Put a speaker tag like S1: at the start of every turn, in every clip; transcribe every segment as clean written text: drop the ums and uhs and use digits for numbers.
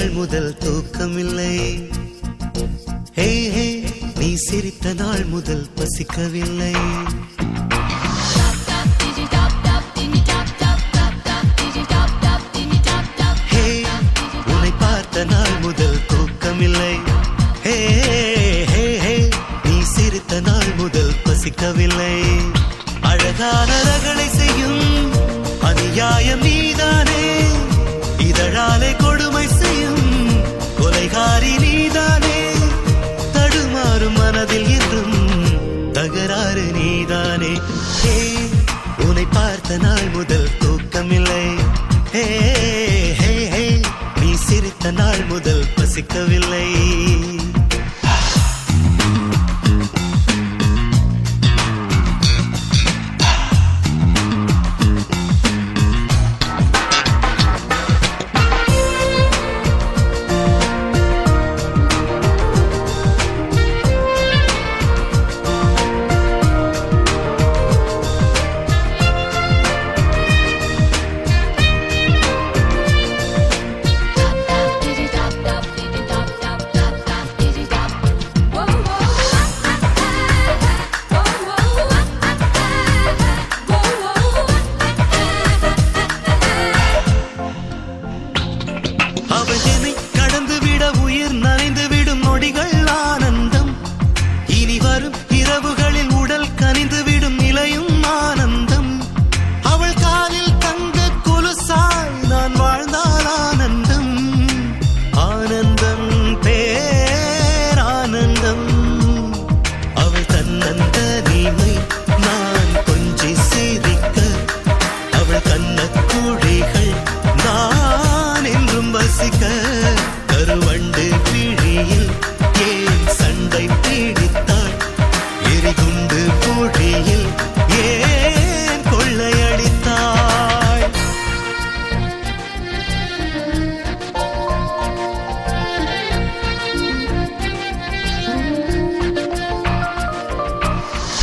S1: நாள் முதல் தூக்கமில்லை. ஹே ஹே நீ சிரித்த நாள் முதல் பசிக்கவில்லை. ஹே உன்னை பார்த்த நாள் முதல் தூக்கமில்லை. ஹே ஹே ஹே நீ சிரித்த நாள் முதல் பசிக்கவில்லை. அழகான ரகளை செய்யும் அநியாயம் நீதானே, இதழாலே கொடுமை செய்யும் கொலைகாரி நீதானே, தடுமாறும் மனதில் என்றும் தகராறு நீதானே. ஹே உன்னை பார்த்த நாள் முதல் தூக்கமில்லை. ஹே ஹே ஹே நீ சிரித்த நாள் முதல் பசிக்கவில்லை. அவள் என்னை கடந்து விட உயிர் நனைந்து விடும் நொடிகள் ஆனந்தம். இனி வரும் இரவுகளில் உடல் கனிந்து விடும் நிலையும் ஆனந்தம். அவள் காலில் தங்க கொலுசாய் நான் வாழ்ந்தால் ஆனந்தம். ஆனந்தம் பேரானந்தம். அவள் தன்னந்த நீமை நான் கொஞ்சி சிரிக்க, அவள் கண்ண குழிகள் நான் என்றும் வசிக்க, கருவண்டு பிழியில் ஏன் சண்டை பிடித்தாள், எரிகுண்டு பொழியில் ஏன் கொள்ளையடித்தாள்.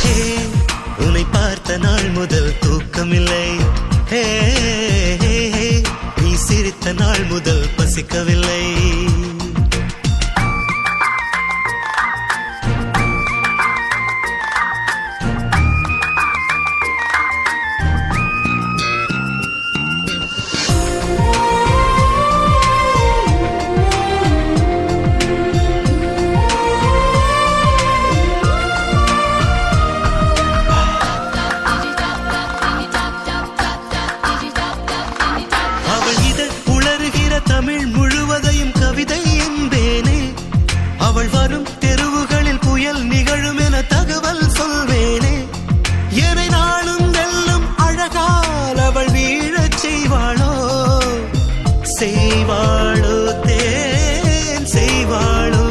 S1: ஹே உன்னை பார்த்த நாள் முதல் தூக்கமில்லை. ஹே ஹே ஹே நீ சிரித்த நாள் முதல் பசிக்கவில்லை. அவள் இதழ் உளறுகிற தமிழ் முழுவதையும் கவிதை என்பேனே. அவள் வரும் தெருவுகளில் புயல் நிகழும் என தகவல் சொல்வேனே. என்னை நாளும் வெல்லும் அழகால் அவள் வீழச் செய்வாளோ, செய்வாளோ தேன் செய்வாளோ.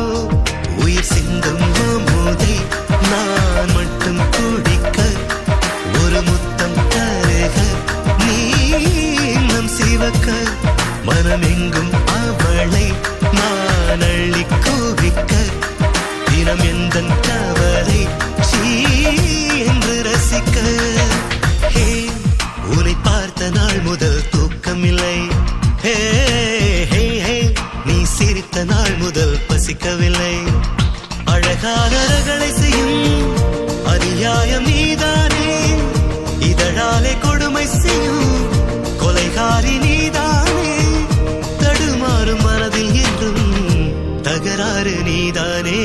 S1: உயிர் சிந்தும் அமுதை நான் மட்டும் குடிக்க, ஒரு முத்தம் தருக நீ நம் சிவக்க, மனமெங்கும் அவளை நான் அள்ளி குவிக்க, தினம் எந்த தவறை சீ என்று ரசிக்க. ஹே உன்னை பார்த்த நாள் முதல் தூக்கமில்லை. ஹே ஹே ஹே நீ சிரித்த நாள் முதல் பசிக்கவில்லை. அழகான ரகளை செய்யும் அநியாயம் நீதானே, இதழாலே கொடுமை செய்யும் கொலைகாரி நீதானே, தடுமாறும் மனதில் என்றும் தகராறு நீதானே.